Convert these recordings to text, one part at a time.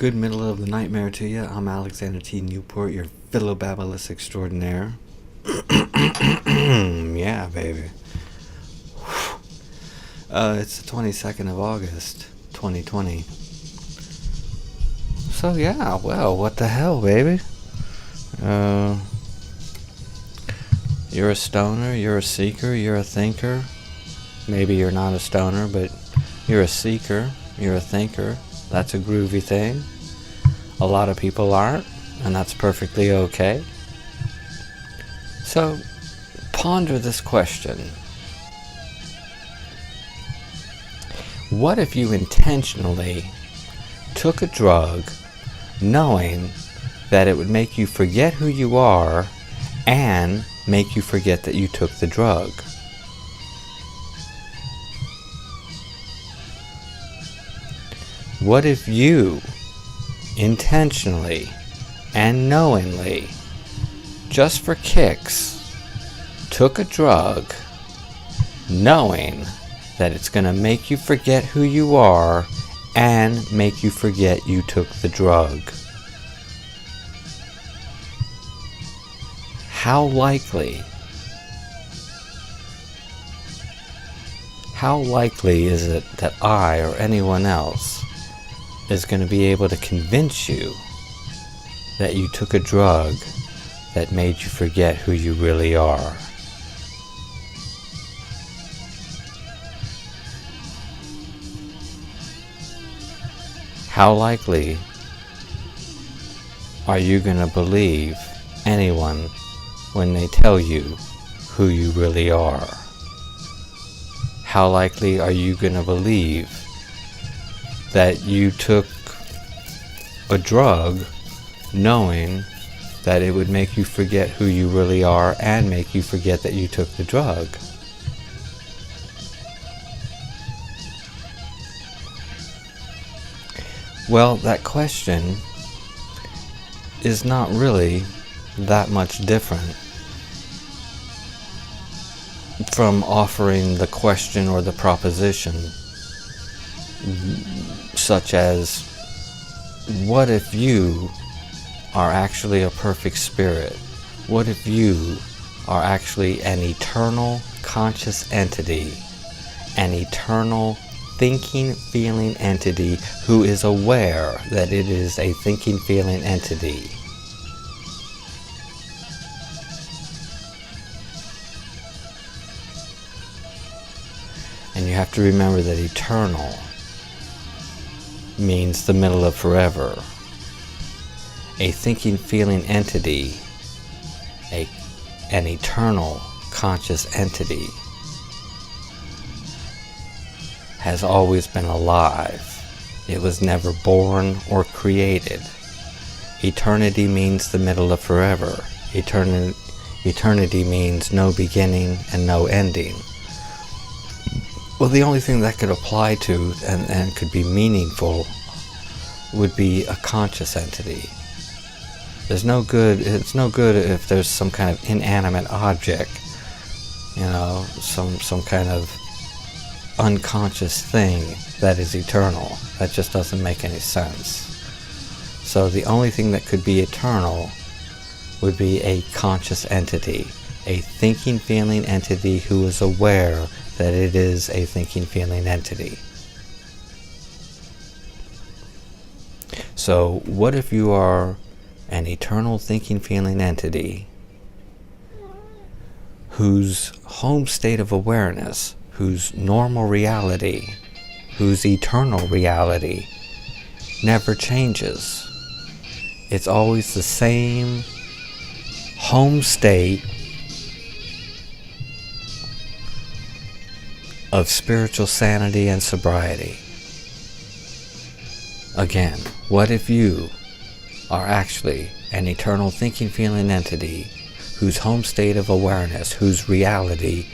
Good middle of the nightmare to you. I'm Alexander T. Newport, your Philobabblist Extraordinaire. Yeah, baby. It's the 22nd of August, 2020. So yeah, well, what the hell, baby? You're a stoner, you're a seeker, you're a thinker. Maybe you're not a stoner, but you're a seeker, you're a thinker. That's a groovy thing. A lot of people aren't, and that's perfectly okay. So, ponder this question. What if you intentionally took a drug knowing that it would make you forget who you are and make you forget that you took the drug? What if you intentionally and knowingly, just for kicks, took a drug knowing that it's going to make you forget who you are and make you forget you took the drug? How likely is it that I or anyone else is going to be able to convince you that you took a drug that made you forget who you really are? How likely are you going to believe anyone when they tell you who you really are? How likely are you going to believe that you took a drug knowing that it would make you forget who you really are and make you forget that you took the drug? Well, that question is not really that much different from offering the question or the proposition, such as, what if you are actually a perfect spirit? What if you are actually an eternal conscious entity, an eternal thinking, feeling entity who is aware that it is a thinking, feeling entity? And you have to remember that eternal means the middle of forever. A thinking, feeling entity, an eternal conscious entity, has always been alive. It was never born or created. Eternity means the middle of forever. Eternity means no beginning and no ending. Well, the only thing that could apply to and could be meaningful would be a conscious entity. It's no good if there's some kind of inanimate object, some kind of unconscious thing that is eternal. That just doesn't make any sense. So the only thing that could be eternal would be a conscious entity, a thinking, feeling entity who is aware that it is a thinking, feeling entity. So what if you are an eternal thinking, feeling entity whose home state of awareness, whose normal reality, whose eternal reality never changes? It's always the same home state of spiritual sanity and sobriety. Again, what if you are actually an eternal thinking, feeling entity whose home state of awareness, whose reality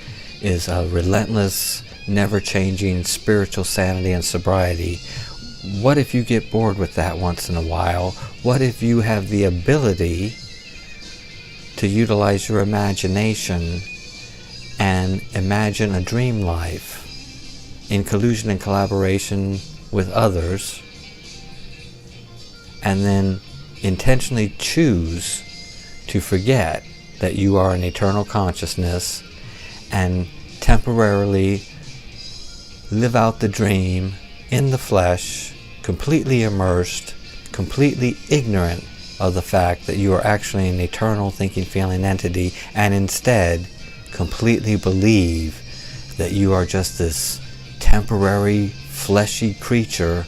is a relentless, never-changing spiritual sanity and sobriety? What if you get bored with that once in a while? What if you have the ability to utilize your imagination and imagine a dream life in collusion and collaboration with others and then intentionally choose to forget that you are an eternal consciousness and temporarily live out the dream in the flesh, completely immersed, completely ignorant of the fact that you are actually an eternal thinking, feeling entity, and instead completely believe that you are just this temporary fleshy creature,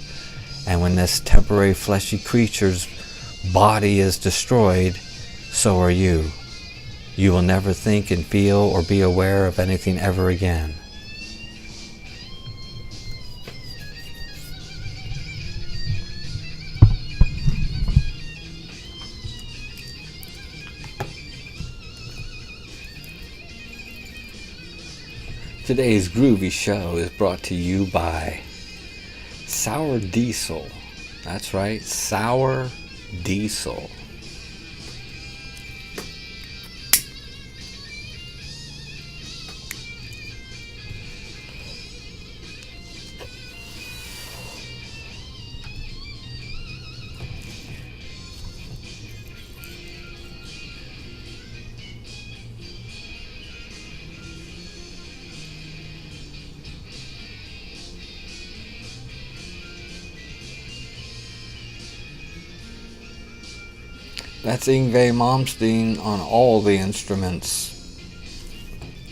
and when this temporary fleshy creature's body is destroyed, so are you. You will never think and feel or be aware of anything ever again. Today's groovy show is brought to you by Sour Diesel. That's right, Sour Diesel. That's Yngwie Malmsteen on all the instruments.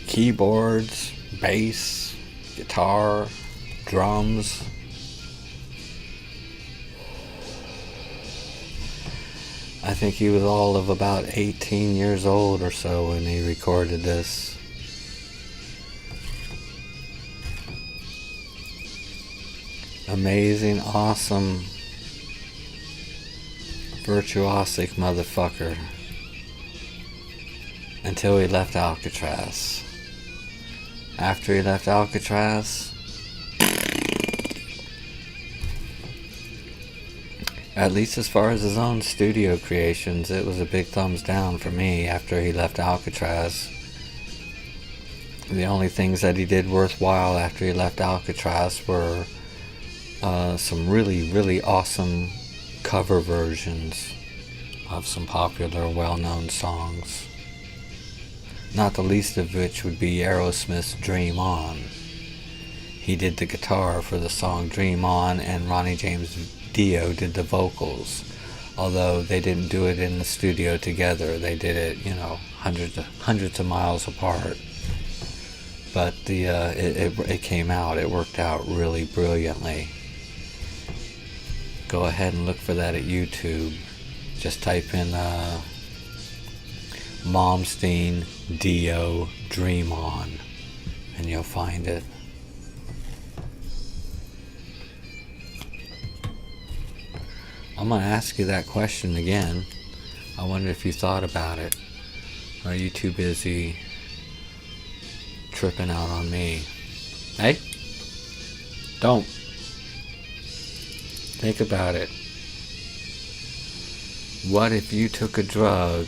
Keyboards, bass, guitar, drums. I think he was all of about 18 years old or so when he recorded this. Amazing, awesome, virtuosic motherfucker until he left Alcatraz. After he left Alcatraz, at least as far as his own studio creations, it was a big thumbs down for me after he left Alcatraz. The only things that he did worthwhile after he left Alcatraz were some really, really awesome cover versions of some popular, well-known songs. Not the least of which would be Aerosmith's Dream On. He did the guitar for the song Dream On, and Ronnie James Dio did the vocals. Although they didn't do it in the studio together, they did it, hundreds of miles apart. But it came out. It worked out really brilliantly. Go ahead and look for that at YouTube. Just type in Malmsteen Dio Dream On and you'll find it. I'm going to ask you that question again. I wonder if you thought about it. Or are you too busy tripping out on me? Hey? Don't. Think about it. What if you took a drug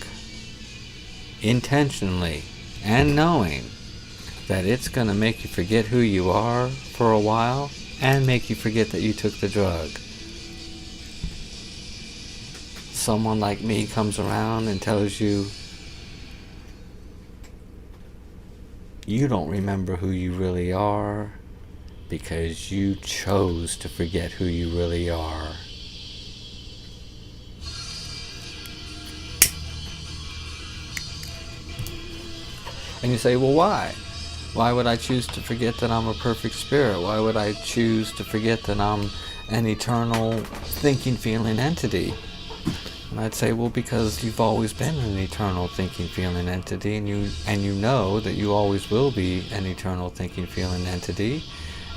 intentionally and knowing that it's going to make you forget who you are for a while and make you forget that you took the drug? Someone like me comes around and tells you you don't remember who you really are because you chose to forget who you really are. And you say, well, why? Why would I choose to forget that I'm a perfect spirit? Why would I choose to forget that I'm an eternal thinking, feeling entity? And I'd say, well, because you've always been an eternal thinking, feeling entity, and you know that you always will be an eternal thinking, feeling entity.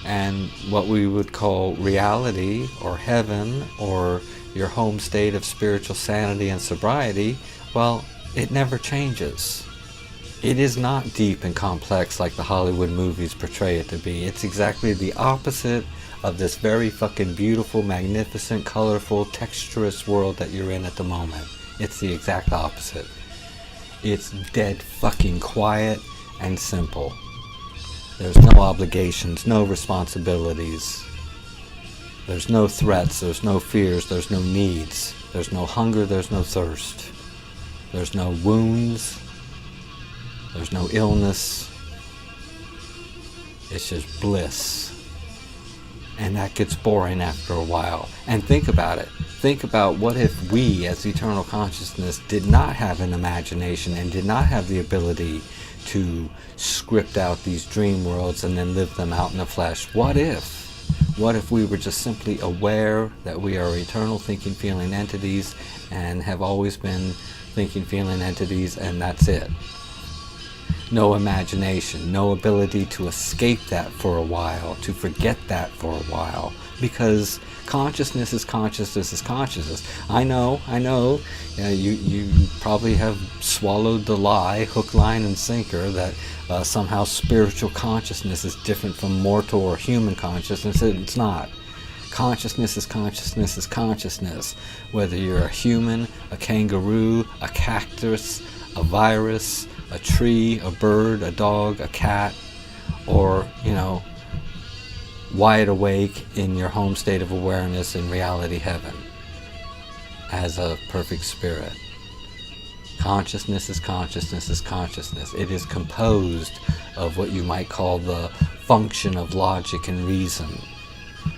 And what we would call reality or heaven or your home state of spiritual sanity and sobriety, well, it never changes. It is not deep and complex like the Hollywood movies portray it to be. It's exactly the opposite of this very fucking beautiful, magnificent, colorful, texturous world that you're in at the moment. It's the exact opposite. It's dead fucking quiet and simple. There's no obligations, no responsibilities. There's no threats, there's no fears, there's no needs. There's no hunger, there's no thirst. There's no wounds. There's no illness. It's just bliss. And that gets boring after a while. And think about it. Think about what if we, as eternal consciousness, did not have an imagination and did not have the ability to script out these dream worlds and then live them out in the flesh. What if? What if we were just simply aware that we are eternal thinking, feeling entities and have always been thinking, feeling entities, and that's it? No imagination, no ability to escape that for a while, to forget that for a while, because consciousness is consciousness is consciousness. I know, you probably have swallowed the lie, hook, line, and sinker, that somehow spiritual consciousness is different from mortal or human consciousness. It's not. Consciousness is consciousness is consciousness. Whether you're a human, a kangaroo, a cactus, a virus, a tree, a bird, a dog, a cat, or, wide awake in your home state of awareness in reality heaven as a perfect spirit. Consciousness is consciousness is consciousness. It is composed of what you might call the function of logic and reason.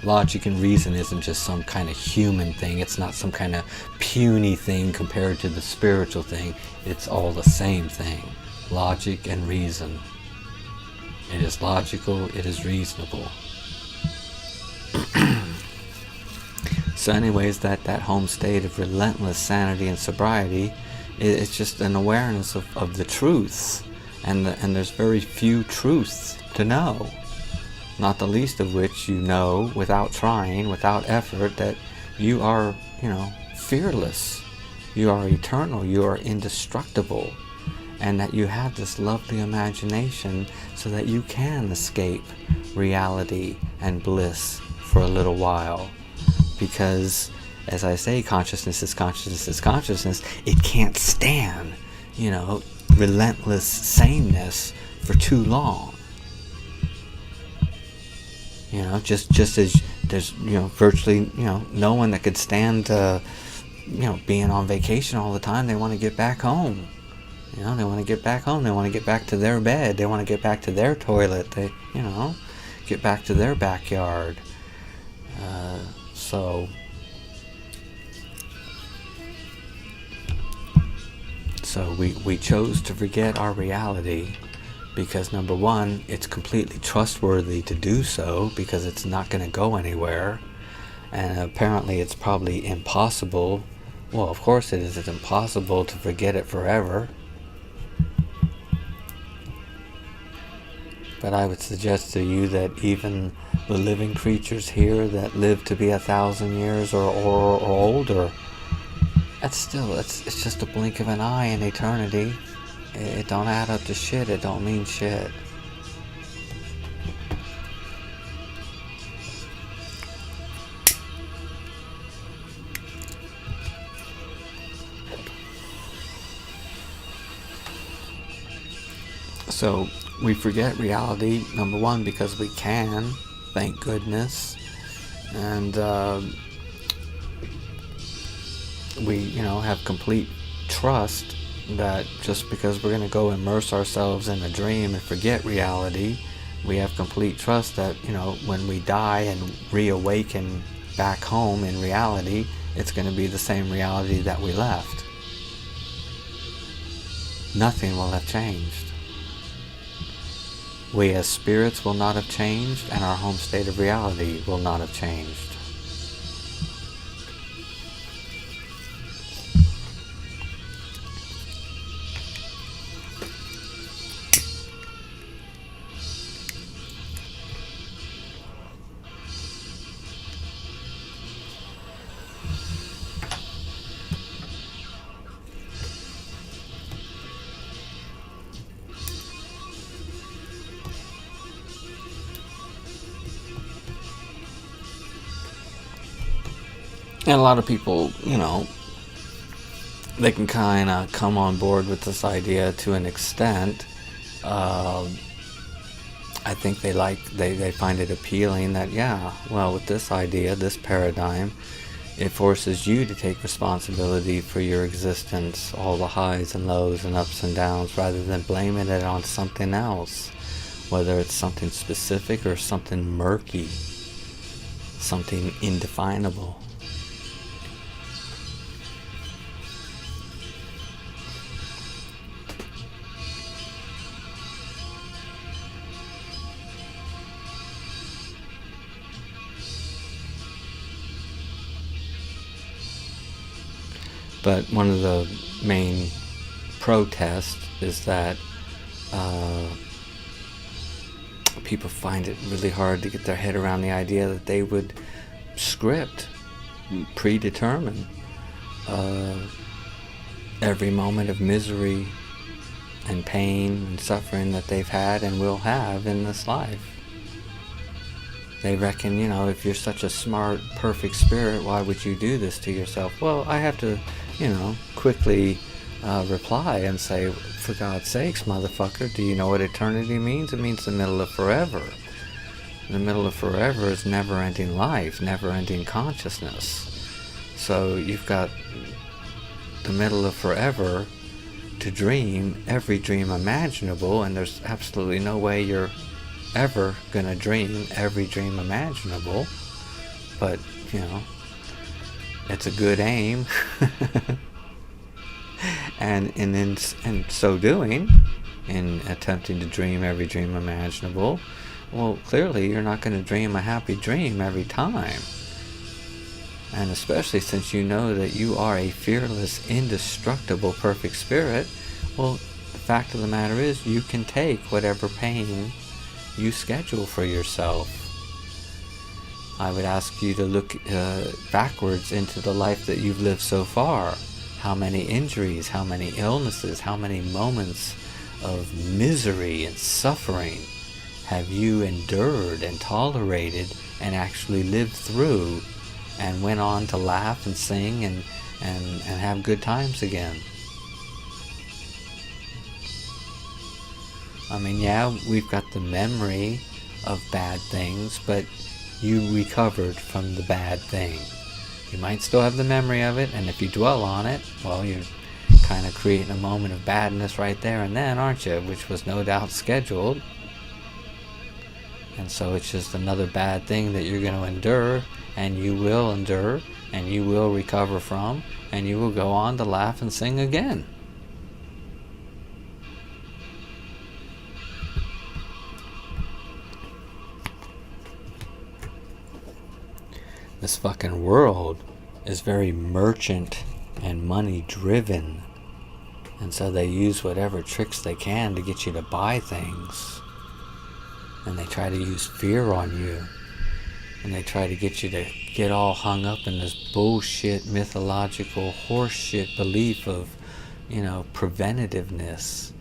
Logic and reason isn't just some kind of human thing. It's not some kind of puny thing compared to the spiritual thing. It's all the same thing. Logic and reason. It is logical, it is reasonable. So anyways, that home state of relentless sanity and sobriety, it's just an awareness of the truths. And there's very few truths to know. Not the least of which you know without trying, without effort, that you are, fearless. You are eternal. You are indestructible. And that you have this lovely imagination so that you can escape reality and bliss for a little while. Because, as I say, consciousness is consciousness is consciousness. It can't stand, relentless sameness for too long. Just as there's, virtually, no one that could stand, being on vacation all the time. They want to get back home. They want to get back home. They want to get back to their bed. They want to get back to their toilet. They, get back to their backyard. So we chose to forget our reality because, number one, it's completely trustworthy to do so because it's not going to go anywhere. And apparently it's probably impossible. Well, of course it is. It's impossible to forget it forever. But I would suggest to you that even the living creatures here that live to be 1,000 years or older, it's just a blink of an eye in eternity. It don't add up to shit. It don't mean shit. So we forget reality, number one, because we can, thank goodness, and we, have complete trust that just because we're going to go immerse ourselves in a dream and forget reality, we have complete trust that, when we die and reawaken back home in reality, it's going to be the same reality that we left. Nothing will have changed. We as spirits will not have changed, and our home state of reality will not have changed. And a lot of people, they can kind of come on board with this idea to an extent. I think they find it appealing that, with this idea, this paradigm, It forces you to take responsibility for your existence, all the highs and lows and ups and downs, rather than blaming it on something else, whether it's something specific or something murky, something indefinable. But one of the main protests is that people find it really hard to get their head around the idea that they would script, predetermine every moment of misery and pain and suffering that they've had and will have in this life. They reckon, if you're such a smart, perfect spirit, why would you do this to yourself? Well, I have to, quickly reply and say, for God's sakes, motherfucker, do you know what eternity means? It means the middle of forever. The middle of forever is never-ending life, never-ending consciousness. So you've got the middle of forever to dream every dream imaginable, and there's absolutely no way you're ever gonna dream every dream imaginable, but it's a good aim. and in so doing, in attempting to dream every dream imaginable, well, clearly you're not going to dream a happy dream every time. And especially since you know that you are a fearless, indestructible, perfect spirit, well, the fact of the matter is you can take whatever pain you schedule for yourself. I would ask you to look backwards into the life that you've lived so far. How many injuries, how many illnesses, how many moments of misery and suffering have you endured and tolerated and actually lived through and went on to laugh and sing and have good times again? I mean, yeah, we've got the memory of bad things, but you recovered from the bad thing. You might still have the memory of it, and if you dwell on it, well, you're kind of creating a moment of badness right there and then, aren't you? Which was no doubt scheduled. And so it's just another bad thing that you're going to endure, and you will endure, and you will recover from, and you will go on to laugh and sing again. This fucking world is very merchant and money driven, and so they use whatever tricks they can to get you to buy things, and they try to use fear on you, and they try to get you to get all hung up in this bullshit mythological horseshit belief of preventativeness.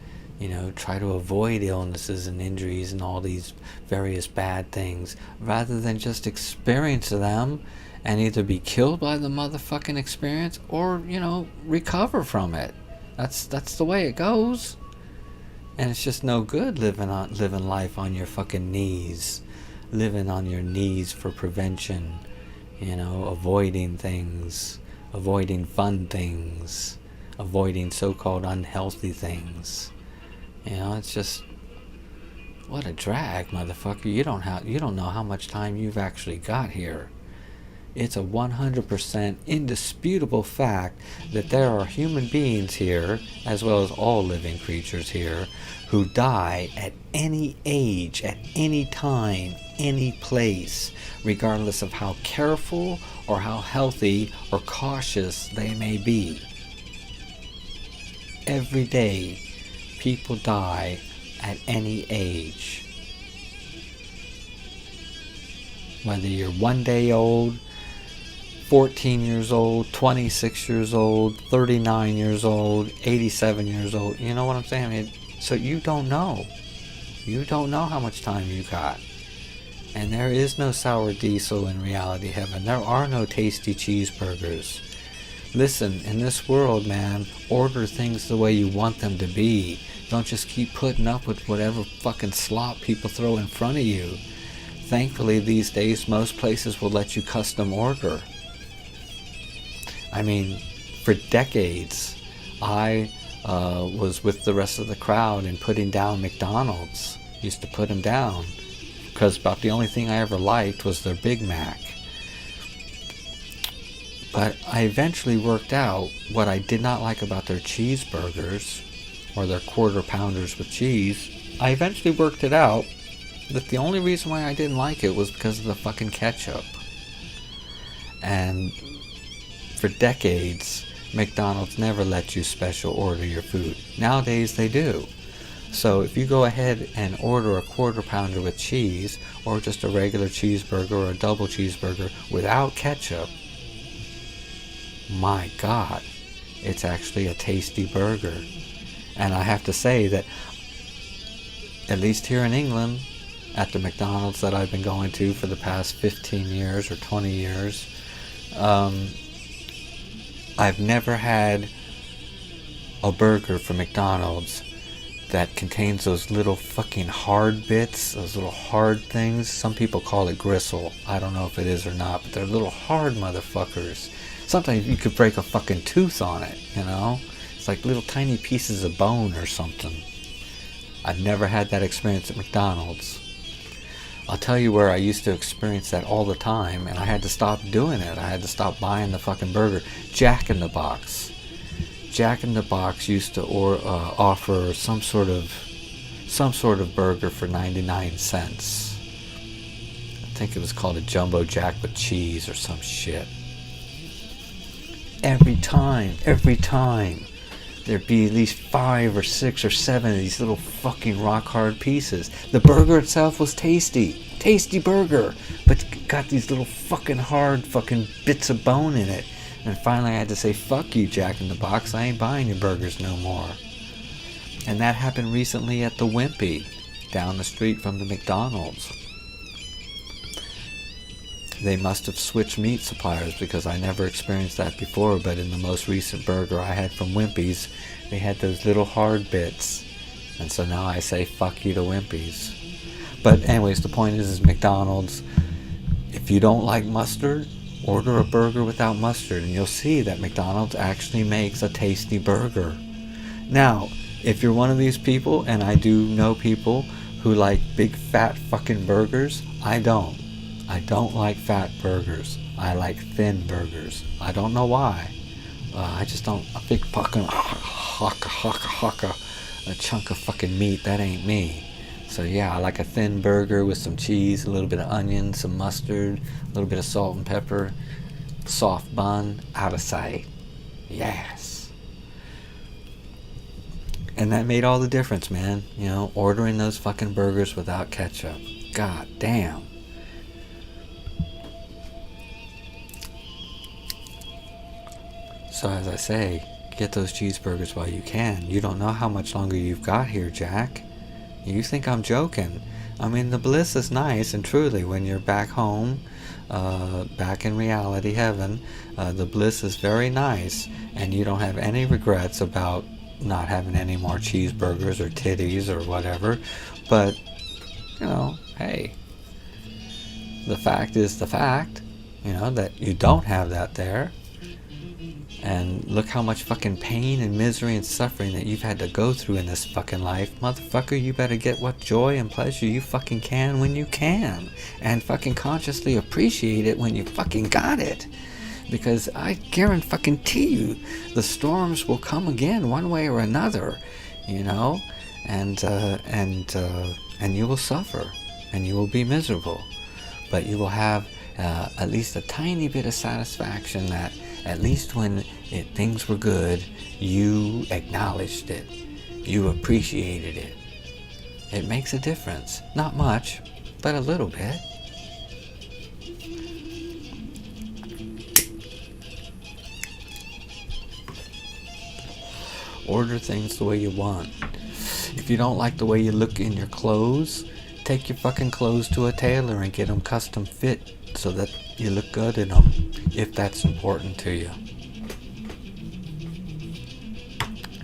Try to avoid illnesses and injuries and all these various bad things, rather than just experience them and either be killed by the motherfucking experience or, recover from it. That's the way it goes. And it's just no good living life on your fucking knees, living on your knees for prevention, avoiding things, avoiding fun things, avoiding so-called unhealthy things. It's just, what a drag, motherfucker. You don't know how much time you've actually got here. It's a 100% indisputable fact that there are human beings here, as well as all living creatures here, who die at any age, at any time, any place, regardless of how careful or how healthy or cautious they may be. Every day, people die at any age. Whether you're 1 day old, 14 years old, 26 years old, 39 years old, 87 years old, you know what I'm saying? I mean, so you don't know. You don't know how much time you got. And there is no sour diesel in reality heaven. There are no tasty cheeseburgers. Listen, in this world, man, order things the way you want them to be. Don't just keep putting up with whatever fucking slop people throw in front of you. Thankfully, these days, most places will let you custom order. I mean, for decades, I was with the rest of the crowd and putting down McDonald's. Used to put them down because about the only thing I ever liked was their Big Mac. But I eventually worked out what I did not like about their cheeseburgers or their quarter pounders with cheese. I eventually worked it out that the only reason why I didn't like it was because of the fucking ketchup. And for decades, McDonald's never let you special order your food. Nowadays they do. So if you go ahead and order a quarter pounder with cheese, or just a regular cheeseburger or a double cheeseburger without ketchup, my God, it's actually a tasty burger. And I have to say that, at least here in England, at the McDonald's that I've been going to for the past 15 years or 20 years, I've never had a burger from McDonald's that contains those little fucking hard bits, those little hard things. Some people call it gristle. I don't know if it is or not, but they're little hard motherfuckers. Sometimes you could break a fucking tooth on it, you know? It's like little tiny pieces of bone or something. I've never had that experience at McDonald's. I'll tell you where I used to experience that all the time, and I had to stop doing it. I had to stop buying the fucking burger. Jack in the Box. Jack in the Box used to offer some sort of burger for 99 cents. I think it was called a Jumbo Jack with cheese or some shit. Every time, there'd be at least 5 or 6 or 7 of these little fucking rock hard pieces. The burger itself was tasty burger, but got these little fucking hard fucking bits of bone in it. And finally I had to say, fuck you, Jack in the Box, I ain't buying your burgers no more. And that happened recently at the Wimpy, down the street from the McDonald's. They must have switched meat suppliers because I never experienced that before, but in the most recent burger I had from Wimpy's, they had those little hard bits. And so now I say, fuck you to Wimpy's. But anyways, the point is McDonald's, if you don't like mustard, order a burger without mustard, and you'll see that McDonald's actually makes a tasty burger. Now, if you're one of these people, and I do know people who like big fat fucking burgers, I don't. I don't like fat burgers. I like thin burgers. I don't know why. I just don't. A big fucking a chunk of fucking meat, that ain't me. So yeah, I like a thin burger with some cheese, a little bit of onion, some mustard, a little bit of salt and pepper, soft bun, out of sight. Yes. And that made all the difference, man. You know, ordering those fucking burgers without ketchup. God damn. So as I say, get those cheeseburgers while you can. You don't know how much longer you've got here, Jack. You think I'm joking. I mean, the bliss is nice, and truly, when you're back home, back in reality heaven, the bliss is very nice, and you don't have any regrets about not having any more cheeseburgers or titties or whatever. But, you know, hey, the fact is the fact, you know, that you don't have that there. And look how much fucking pain and misery and suffering that you've had to go through in this fucking life. Motherfucker, you better get what joy and pleasure you fucking can when you can. And fucking consciously appreciate it when you fucking got it. Because I guarantee you, the storms will come again one way or another, you know? And you will suffer. And you will be miserable. But you will have at least a tiny bit of satisfaction that at least when things were good, you acknowledged it. You appreciated it. It makes a difference. Not much, but a little bit. Order things the way you want. If you don't like the way you look in your clothes, take your fucking clothes to a tailor and get them custom fit so that you look good in them, if that's important to you.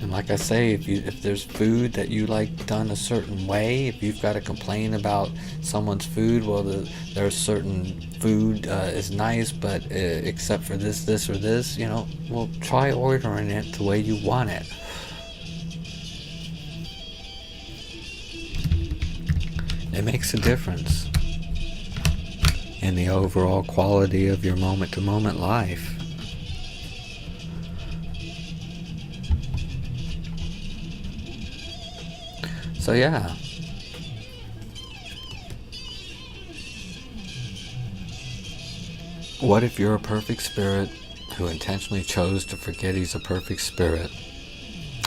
And like I say, if there's food that you like done a certain way, if you've got to complain about someone's food, well, there's certain food is nice, but except for this, or this, well, try ordering it the way you want it. It makes a difference in the overall quality of your moment-to-moment life. So yeah. What if you're a perfect spirit who intentionally chose to forget he's a perfect spirit?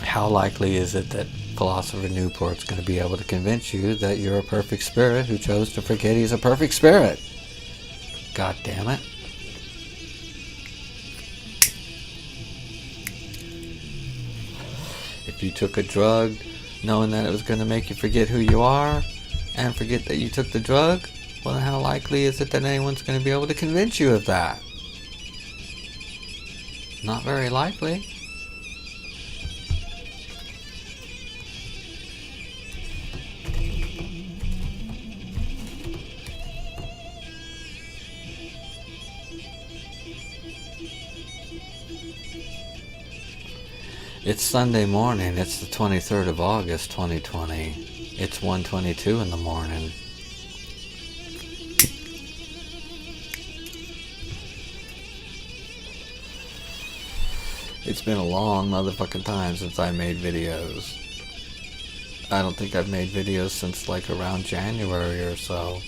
How likely is it that Philosopher Newport's going to be able to convince you that you're a perfect spirit who chose to forget he's a perfect spirit? God damn it. If you took a drug knowing that it was going to make you forget who you are and forget that you took the drug, well, how likely is it that anyone's going to be able to convince you of that? Not very likely. It's Sunday morning. It's the 23rd of August, 2020. It's 1:22 in the morning. It's been a long motherfucking time since I made videos. I don't think I've made videos since like around January or so.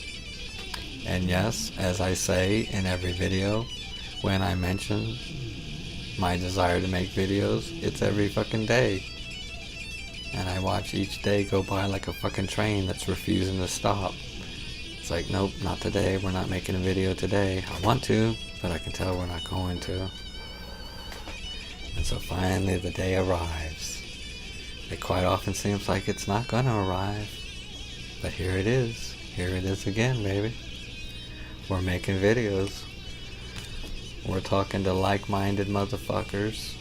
And yes, as I say in every video, when I mention my desire to make videos, it's every fucking day. And I watch each day go by like a fucking train that's refusing to stop. It's like, nope, not today. We're not making a video today. I want to, but I can tell we're not going to. And so finally the day arrives. It quite often seems like it's not gonna arrive. But here it is. Here it is again, baby. We're making videos. We're talking to like-minded motherfuckers.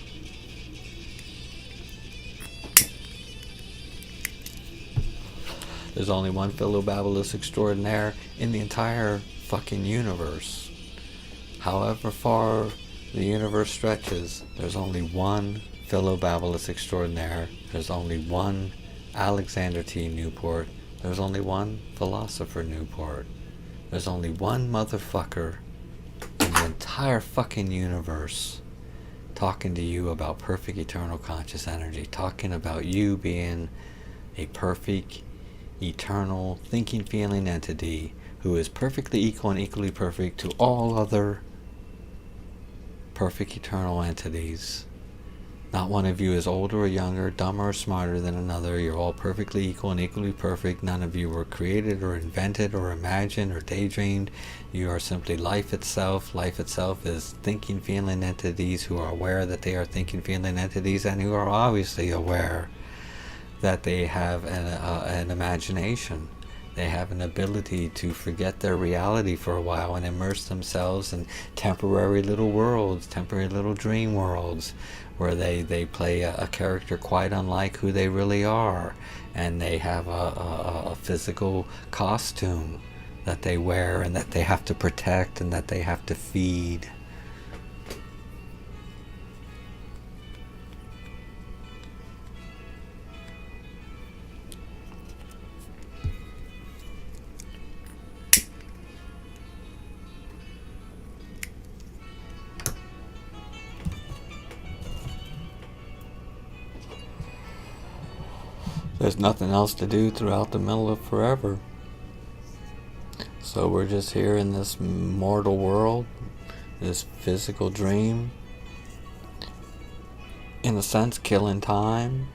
There's only one Philobabblist Extraordinaire in the entire fucking universe. However far the universe stretches, there's only one Philobabblist Extraordinaire. There's only one Alexander T. Newport. There's only one Philosopher Newport. There's only one motherfucker in the entire fucking universe talking to you about perfect eternal conscious energy, talking about you being a perfect eternal thinking feeling entity who is perfectly equal and equally perfect to all other perfect eternal entities. Not one of you is older or younger, dumber or smarter than another. You're all perfectly equal and equally perfect. None of you were created or invented or imagined or daydreamed. You are simply life itself. Life itself is thinking, feeling entities who are aware that they are thinking, feeling entities, and who are obviously aware that they have an imagination. They have an ability to forget their reality for a while and immerse themselves in temporary little worlds, temporary little dream worlds, where they play a character quite unlike who they really are, and they have a physical costume that they wear and that they have to protect and that they have to feed. There's nothing else to do throughout the middle of forever. So we're just here in this mortal world, this physical dream, in a sense killing time,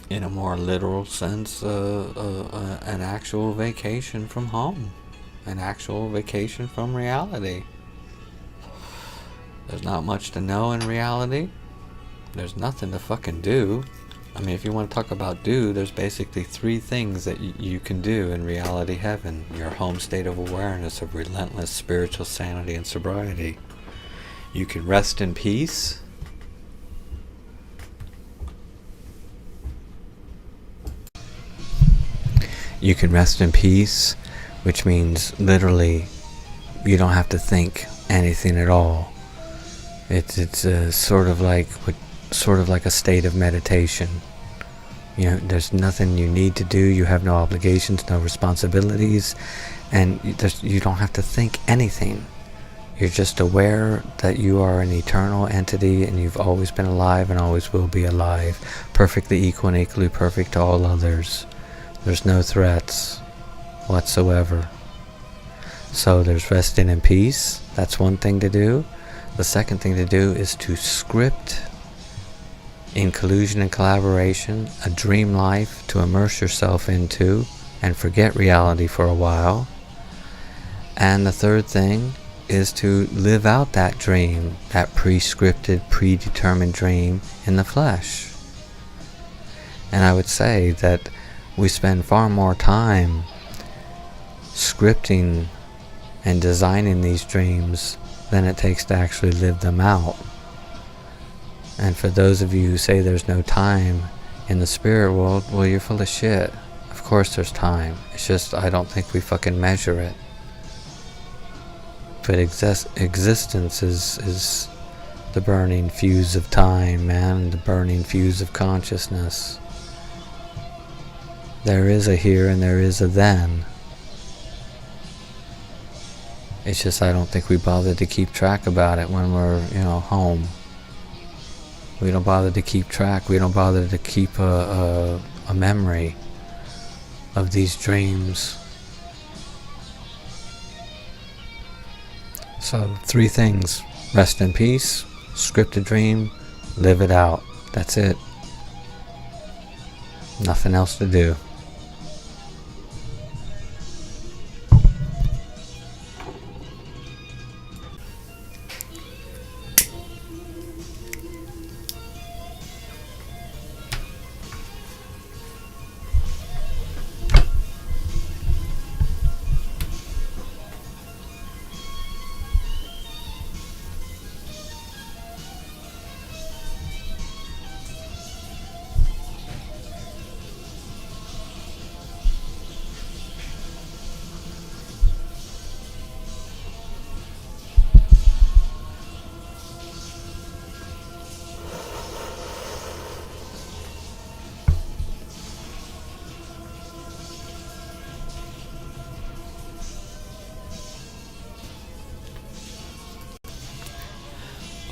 in a more literal sense, an actual vacation from home, an actual vacation from reality. There's not much to know in reality. There's nothing to fucking do. I mean, if you want to talk about do, there's basically three things that you can do in reality heaven. Your home state of awareness of relentless spiritual sanity and sobriety. You can rest in peace. You can rest in peace, which means literally you don't have to think anything at all. It's sort of like a state of meditation. You know, there's nothing you need to do. You have no obligations, no responsibilities, and you don't have to think anything. You're just aware that you are an eternal entity and you've always been alive and always will be alive, perfectly equal and equally perfect to all others. There's no threats whatsoever. So there's resting in peace. That's one thing to do. The second thing to do is to script, in collusion and collaboration, a dream life to immerse yourself into and forget reality for a while. And the third thing is to live out that dream, that pre-scripted, predetermined dream in the flesh. And I would say that we spend far more time scripting and designing these dreams than it takes to actually live them out. And for those of you who say there's no time in the spirit world, well, you're full of shit. Of course there's time. It's just I don't think we fucking measure it. But existence is the burning fuse of time, man. The burning fuse of consciousness. There is a here and there is a then. It's just I don't think we bother to keep track about it when we're, home. We don't bother to keep track. We don't bother to keep a memory of these dreams. So 3 things: rest in peace, script a dream, live it out. That's it. Nothing else to do.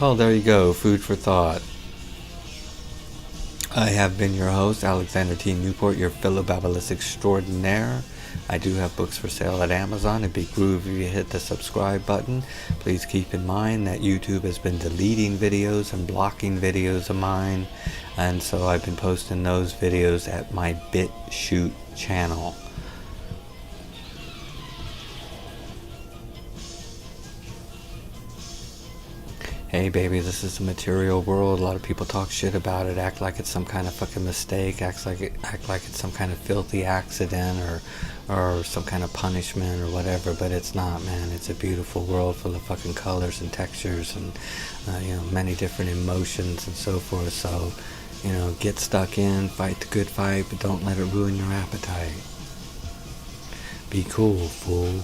Well, there you go. Food for thought. I have been your host, Alexander T. Newport, your Philobabblist Extraordinaire. I do have books for sale at Amazon. It'd be groovy if you hit the subscribe button. Please keep in mind that YouTube has been deleting videos and blocking videos of mine. And so I've been posting those videos at my BitChute channel. Hey baby, this is the material world. A lot of people talk shit about it, act like it's some kind of fucking mistake, act like it's some kind of filthy accident or some kind of punishment or whatever, but it's not, man. It's a beautiful world full of fucking colors and textures and many different emotions and so forth. So, get stuck in, fight the good fight, but don't let it ruin your appetite. Be cool, fool.